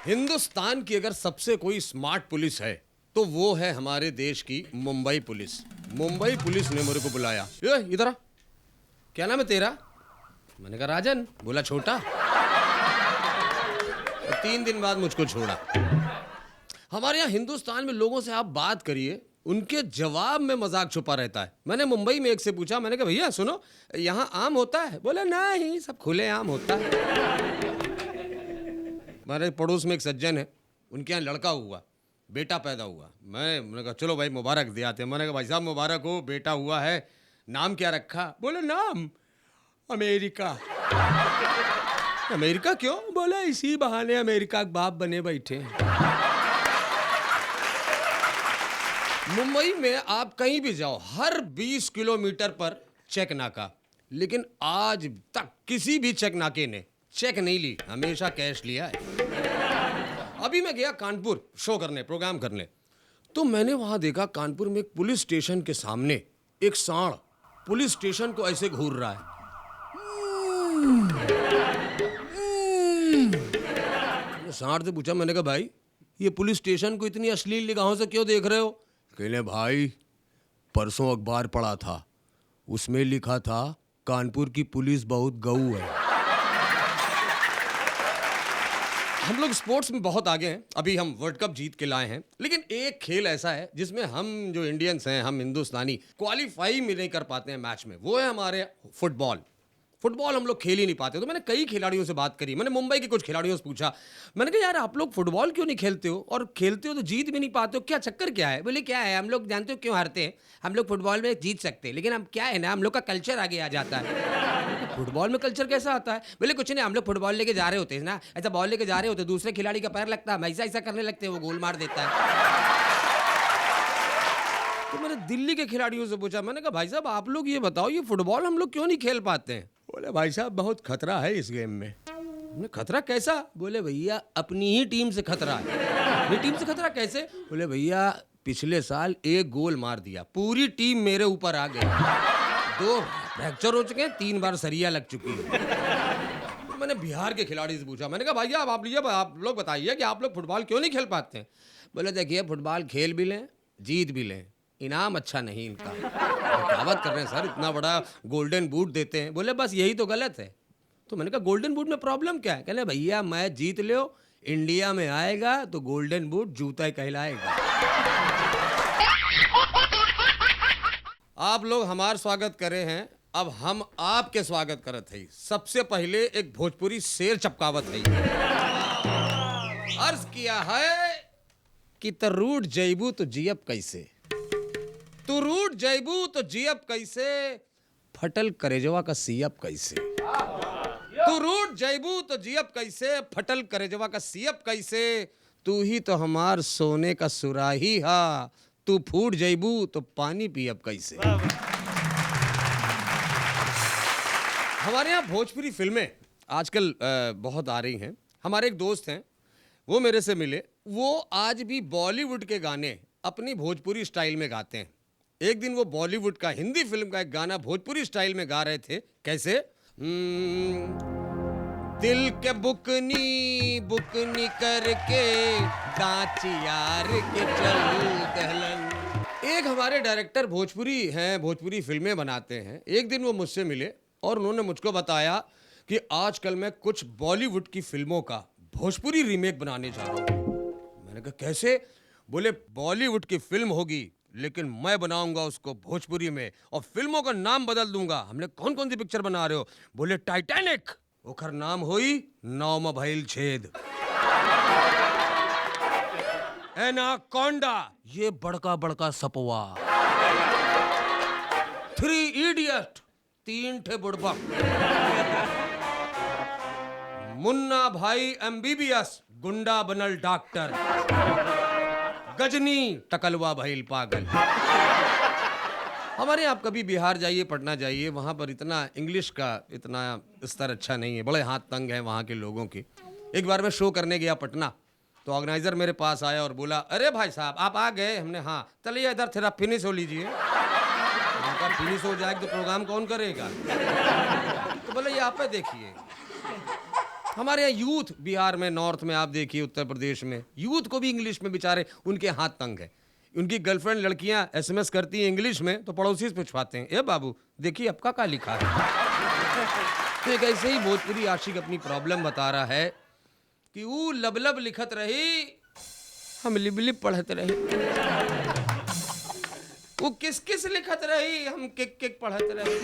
हिंदुस्तान की अगर सबसे कोई स्मार्ट पुलिस है तो वो है हमारे देश की मुंबई पुलिस। मुंबई पुलिस ने मेरे को बुलाया, ये इधर आ, क्या नाम है तेरा? मैंने कहा राजन। बोला छोटा। तो 3 दिन बाद मुझको छोड़ा। हमारे यहाँ हिंदुस्तान में लोगों से आप बात करिए, उनके जवाब में मजाक छुपा रहता है। मैंने मुंबई में एक से पूछा, मैंने कहा भैया सुनो, यहाँ आम होता है? बोला नहीं, सब खुले आम होता है। हमारे पड़ोस में एक सज्जन है, उनके यहाँ लड़का हुआ, बेटा पैदा हुआ। मैंने कहा चलो भाई मुबारक दे आते हैं। मैंने कहा भाई साहब मुबारक हो, बेटा हुआ है, नाम क्या रखा? बोले नाम अमेरिका। अमेरिका क्यों? बोला इसी बहाने अमेरिका के बाप बने बैठे। मुंबई में आप कहीं भी जाओ, हर 20 किलोमीटर पर चेक नाका, लेकिन आज तक किसी भी चेक नाके ने चेक नहीं ली, हमेशा कैश लिया है। अभी मैं गया कानपुर शो करने, प्रोग्राम करने, तो मैंने वहां देखा कानपुर में एक पुलिस स्टेशन के सामने एक सांड पुलिस स्टेशन को ऐसे घूर रहा है। सांड से पूछा, मैंने कहा भाई ये पुलिस स्टेशन को इतनी अश्लील निगाहों से क्यों देख रहे हो? कहले भाई परसों अखबार पढ़ा था, उसमें लिखा था कानपुर की पुलिस बहुत गऊ है। हम लोग स्पोर्ट्स में बहुत आगे हैं, अभी हम वर्ल्ड कप जीत के लाए हैं, लेकिन एक खेल ऐसा है जिसमें हम जो इंडियंस हैं, हम हिंदुस्तानी क्वालिफाई में नहीं कर पाते हैं मैच में, वो है हमारे फुटबॉल। फुटबॉल हम लोग खेल ही नहीं पाते। तो मैंने कई खिलाड़ियों से बात करी, मैंने मुंबई के कुछ खिलाड़ियों से पूछा, मैंने कहा यार आप लोग फुटबॉल क्यों नहीं खेलते हो, और खेलते हो तो जीत भी नहीं पाते हो, क्या चक्कर क्या है? बोले क्या है, हम लोग जानते हो क्यों हारते हैं, हम लोग फुटबॉल में जीत सकते हैं, लेकिन हम क्या है ना, हम लोग का कल्चर आगे आ जाता है। फुटबॉल में कल्चर कैसा आता है? बोले कुछ नहीं, हम लोग फुटबॉल लेके जा रहे होते हैं ना, ऐसा बॉल लेके जा रहे होते, दूसरे खिलाड़ी का पैर लगता है, ऐसा ऐसा करने लगते हैं, वो गोल मार देता है। तो मैंने दिल्ली के खिलाड़ियों से पूछा, मैंने कहा भाई साहब आप लोग ये बताओ, ये फुटबॉल हम लोग क्यों नहीं खेल पाते हैं? बोले भाई साहब बहुत खतरा है इस गेम में। मैंने खतरा कैसा? बोले भैया अपनी ही टीम से खतरा है। अपनी टीम से खतरा कैसे? बोले भैया पिछले साल एक गोल मार दिया, पूरी टीम मेरे ऊपर आ गई, 2 फ्रैक्चर हो चुके हैं, 3 बार सरिया लग चुकी है। तो मैंने बिहार के खिलाड़ी से पूछा, मैंने कहा भैया आप लोग बताइए कि आप लोग फुटबॉल क्यों नहीं खेल पाते हैं? बोले देखिए फुटबॉल खेल भी लें, जीत भी लें, इनाम अच्छा नहीं इनका। दावत कर रहे हैं सर, इतना बड़ा गोल्डन बूट देते हैं। बोले बस यही तो गलत है। तो मैंने कहा गोल्डन बूट में प्रॉब्लम क्या है? कहले भैया मैच जीत लो, इंडिया में आएगा तो गोल्डन बूट जूता कहलाएगा। आप लोग हमारा स्वागत करे हैं, अब हम आपके स्वागत करत है। सबसे पहले एक भोजपुरी शेर चपकावत है। अर्ज किया है कि तरूट जैबू तो जियब कैसे, तू रूट जैबू तो जियब कैसे, फटल करेजवा का सीयब कैसे। तू रूट जैबू तो जियब कैसे, फटल करेजवा का सीयब कैसे, तू ही तो हमार सोने का सुराही हा, तू फूट जैबू तो पानी पियब कैसे। हमारे यहाँ भोजपुरी फिल्में आजकल बहुत आ रही हैं। हमारे एक दोस्त हैं, वो मेरे से मिले, वो आज भी बॉलीवुड के गाने अपनी भोजपुरी स्टाइल में गाते हैं। एक दिन वो बॉलीवुड का, हिंदी फिल्म का एक गाना भोजपुरी स्टाइल में गा रहे थे। कैसे? दिल के बुकनी बुकनी करके दांच यार के चल दहलन। एक हमारे डायरेक्टर भोजपुरी हैं, भोजपुरी फिल्में बनाते हैं। एक दिन वो मुझसे मिले और उन्होंने मुझको बताया कि आजकल मैं कुछ बॉलीवुड की फिल्मों का भोजपुरी रीमेक बनाने जा रहा हूँ। मैंने कहा कैसे? बोले बॉलीवुड की फिल्म होगी लेकिन मैं बनाऊंगा उसको भोजपुरी में और फिल्मों का नाम बदल दूंगा। हमने कौन कौन सी पिक्चर बना रहे हो? बोले टाइटैनिक, ओखर नाम होई नाव में भइल छेद। एनाकोंडा, ये बड़का बड़का सपवा। 3 इडियट, 3 ठे बुड़बक। मुन्ना भाई MBBS, गुंडा बनल डॉक्टर। गजनी, टकलवा भइल पागल। हमारे आप कभी बिहार जाइए, पटना जाइए, वहाँ पर इतना इंग्लिश का इतना स्तर अच्छा नहीं है, बड़े हाथ तंग हैं वहाँ के लोगों की। एक बार मैं शो करने गया पटना, तो ऑर्गेनाइजर मेरे पास आया और बोला अरे भाई साहब आप आ गए? हमने हाँ, चलिए इधर थोड़ा फिनिश हो लीजिए। उनका फिनिश हो जाएगा तो प्रोग्राम कौन करेगा? तो बोले ये आप देखिए। हमारे यहाँ यूथ, बिहार में, नॉर्थ में आप देखिए, उत्तर प्रदेश में यूथ को भी इंग्लिश में बेचारे उनके हाथ तंग है। उनकी गर्लफ्रेंड लड़कियां एसएमएस करती हैं इंग्लिश में तो पड़ोसी से पूछवाते हैं, ए बाबू देखिए आपका क्या लिखा है। तो एक ऐसे ही भोजपुरी आशिक अपनी प्रॉब्लम बता रहा है कि वो लब लब लिखत रही, हम लिब लिब पढ़त रही। वो किस किस लिखत रही, हम किक किक पढ़त रही।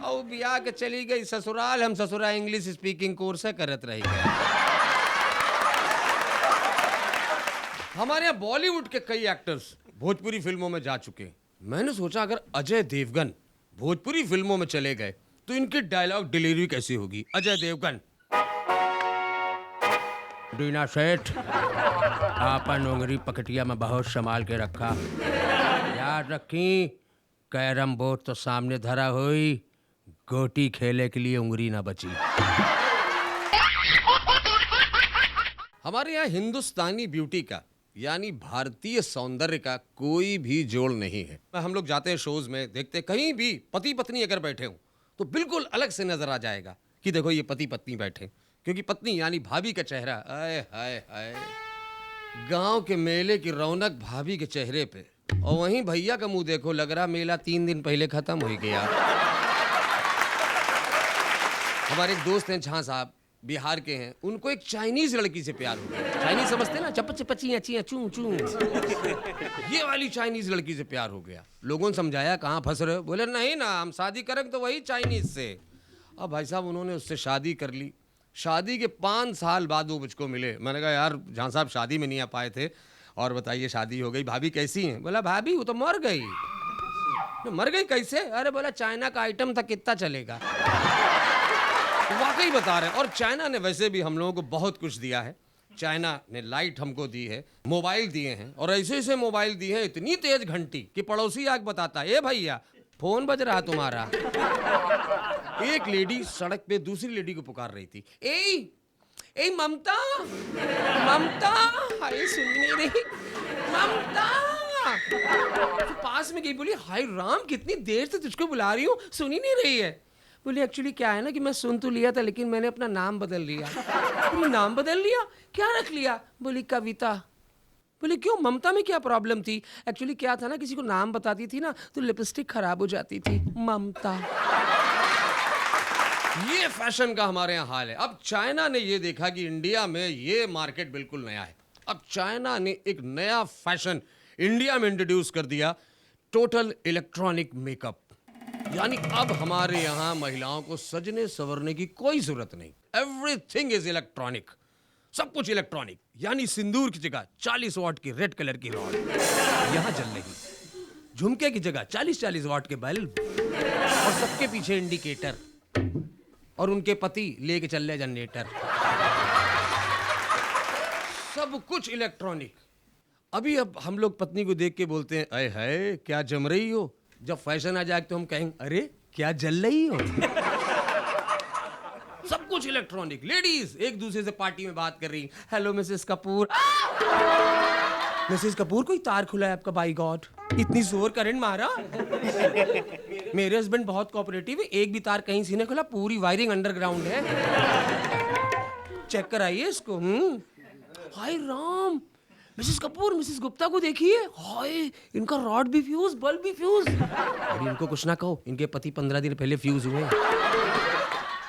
और बियाह के चली गई ससुराल, हम ससुराल इंग्लिश स्पीकिंग कोर्स करत रही। हमारे यहाँ बॉलीवुड के कई एक्टर्स भोजपुरी फिल्मों में जा चुके हैं। मैंने सोचा अगर अजय देवगन भोजपुरी फिल्मों में चले गए तो इनकी डायलॉग डिलीवरी कैसी होगी। अजय देवगन, डीना सेठ आपन उंगली पकटिया में बहुत संभाल के रखा, याद रखी कैरम बोर्ड तो सामने धरा हुई, गोटी खेले के लिए उंगली ना बची। हमारे यहाँ हिंदुस्तानी ब्यूटी का यानी भारतीय सौंदर्य का कोई भी जोड़ नहीं है। हम लोग जाते हैं शोज में, देखते कहीं भी पति पत्नी अगर बैठे हों तो बिल्कुल अलग से नजर आ जाएगा कि देखो ये पति पत्नी बैठे, क्योंकि पत्नी यानी भाभी का चेहरा, आए हाय हाय, गांव के मेले की रौनक भाभी के चेहरे पे। और वहीं भैया का मुंह देखो, लग रहा मेला 3 दिन पहले खत्म हो गया। हमारे एक दोस्त हैं झा साहब, बिहार के हैं, उनको एक चाइनीज लड़की से प्यार हो गया। चाइनीज समझते ना, चप चपची अची चू चू, ये वाली चाइनीज लड़की से प्यार हो गया। लोगों ने समझाया कहाँ फंस रहे हो, बोले नहीं ना हम शादी करेंगे तो वही चाइनीज से। अब भाई साहब उन्होंने उससे शादी कर ली। शादी के 5 साल बाद वो मुझको मिले। मैंने कहा यार जहाँ साहब शादी में नहीं आ पाए थे, और बताइए शादी हो गई, भाभी कैसी हैं? बोला भाभी वो तो मर गई। मर गई कैसे? अरे बोला चाइना का आइटम था, कितना चलेगा। वाकई बता रहे हैं। और चाइना ने वैसे भी हम लोगों को बहुत कुछ दिया है। चाइना ने लाइट हमको दी है, मोबाइल दिए हैं, और ऐसे ऐसे मोबाइल दिए हैं, इतनी तेज घंटी कि पड़ोसी आके बताता है, ए भैया फोन बज रहा तुम्हारा। एक लेडी सड़क पे दूसरी लेडी को पुकार रही थी, ए ममता ममता, हाय सुन नहीं रही ममता। तो पास में गई, बोली हाय राम कितनी देर से तुझको बुला रही हूँ, सुन ही नहीं रही है। बोली एक्चुअली क्या है ना कि मैं सुन तो लिया था लेकिन मैंने अपना नाम बदल लिया। बोली नाम बदल लिया, क्या रख लिया? बोली कविता। बोले क्यों, ममता में क्या प्रॉब्लम थी? एक्चुअली क्या था ना, किसी को नाम बताती थी ना तो लिपस्टिक खराब हो जाती थी, ममता। ये फैशन का हमारे यहाँ हाल है। अब चाइना ने ये देखा कि इंडिया में ये मार्केट बिल्कुल नया है। अब चाइना ने एक नया फैशन इंडिया में इंट्रोड्यूस कर दिया, टोटल इलेक्ट्रॉनिक मेकअप। यानी अब हमारे यहाँ महिलाओं को सजने संवरने की कोई जरूरत नहीं, एवरीथिंग इज इलेक्ट्रॉनिक, सब कुछ इलेक्ट्रॉनिक। यानी सिंदूर की जगह 40 वाट की रेड कलर की रॉड यहाँ जल रही, झुमके की जगह 40-40 वाट के बल्ब, और सबके पीछे इंडिकेटर, और उनके पति लेके चल रहे जनरेटर। सब कुछ इलेक्ट्रॉनिक। अभी अब हम लोग पत्नी को देख के बोलते हैं, अरे है क्या जम रही हो। जब फैशन आ जाए तो हम कहेंगे, अरे क्या जल रही हो। सब कुछ इलेक्ट्रॉनिक। लेडीज एक दूसरे से पार्टी में बात कर रही, hello Mrs Kapoor. Mrs Kapoor कोई तार खुला है आपका? बाय गॉड इतनी जोर करंट मारा। मेरे हस्बैंड बहुत कोऑपरेटिव है, एक भी तार कहीं से नहीं खुला, पूरी वायरिंग अंडरग्राउंड है, चेक कराइए इसको। हाय राम, मिसेस कपूर मिसेस गुप्ता को देखिए, हाय इनका रॉड भी फ्यूज, बल्ब भी फ्यूज। अरे इनको कुछ ना कहो, इनके पति 15 दिन पहले फ्यूज हुए।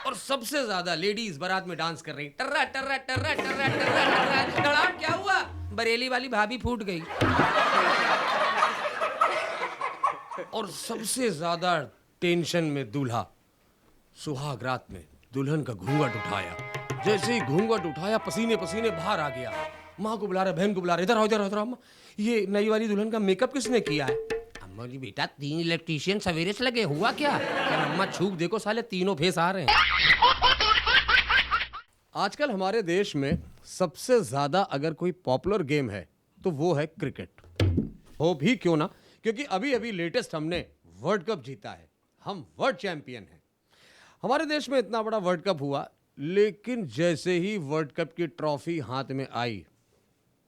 और सबसे ज्यादा लेडीज बारात में डांस कर रही, टर्रा टर्रा टर्रा टर्रा टर्रा टर्रा टर्रा। क्या हुआ? बरेली वाली भाभी फूट गई। और सबसे ज्यादा टेंशन में दूल्हा, सुहाग रात में दुल्हन का घूंघट उठाया, जैसे ही घूंघट उठाया पसीने पसीने बाहर आ गया। माँ को बुला रहा, बहन को बुला रहा, इधर आओ इधर आओ, ये नई वाली दुल्हन का मेकअप किसने किया है? अम्मा जी बेटा 3 इलेक्ट्रीशियन सवेरे से लगे, हुआ क्या? अम्मा छूक देखो साले तीनों फेस आ रहे हैं। आजकल हमारे देश में सबसे ज्यादा अगर कोई पॉपुलर गेम है तो वो है क्रिकेट। हो भी क्यों ना, क्योंकि अभी अभी लेटेस्ट हमने वर्ल्ड कप जीता है, हम वर्ल्ड चैंपियन हैं। हमारे देश में इतना बड़ा वर्ल्ड कप हुआ, लेकिन जैसे ही वर्ल्ड कप की ट्रॉफी हाथ में आई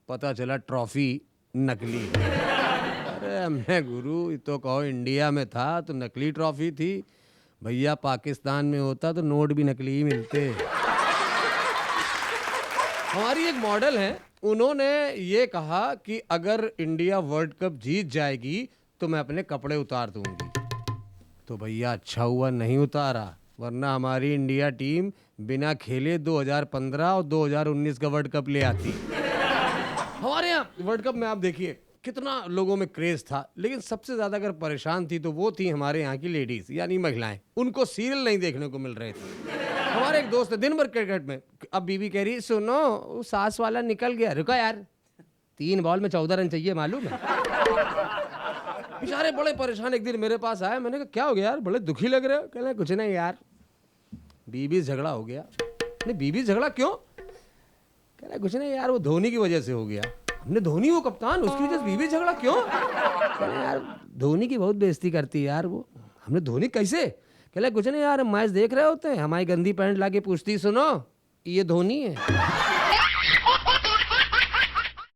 पता चला ट्रॉफी नकली है। अरे मैं गुरु, तो कहो इंडिया में था तो नकली ट्रॉफी थी भैया, पाकिस्तान में होता तो नोट भी नकली ही मिलते। हमारी एक मॉडल है, उन्होंने ये कहा कि अगर इंडिया वर्ल्ड कप जीत जाएगी तो मैं अपने कपड़े उतार दूंगी। तो भैया अच्छा हुआ नहीं उतारा, वरना हमारी इंडिया टीम बिना खेले 2015 और 2019 का वर्ल्ड कप ले आती। हमारे यहाँ वर्ल्ड कप में आप देखिए कितना लोगों में क्रेज था, लेकिन सबसे ज्यादा अगर परेशान थी तो वो थी हमारे यहाँ की लेडीज यानी महिलाएं। उनको सीरियल नहीं देखने को मिल रहे थे। हमारे एक दोस्त है दिन भर क्रिकेट में, अब बीवी कह रही सुनो वो सास वाला निकल गया, रुको यार 3 बॉल में 14 रन चाहिए मालूम है। बेचारे बड़े परेशान एक दिन मेरे पास आए, मैंने कहा क्या हो गया यार, बड़े दुखी लग रहे हो। कह रहे कुछ नहीं यार, बीवी झगड़ा हो गया। नहीं बीवी झगड़ा क्यों? कह रहे कुछ नहीं यार, वो धोनी की वजह से हो गया। हमने धोनी वो कप्तान, उसकी वजह से बीवी झगड़ा क्यों? कह रहे यार धोनी की बहुत बेइज्जती करती है यार वो। हमने धोनी कैसे? कह रहे कुछ नहीं यार, मैच देख रहे होते हैं, हमारी गंदी पैंट लाके पूछती सुनो ये धोनी है।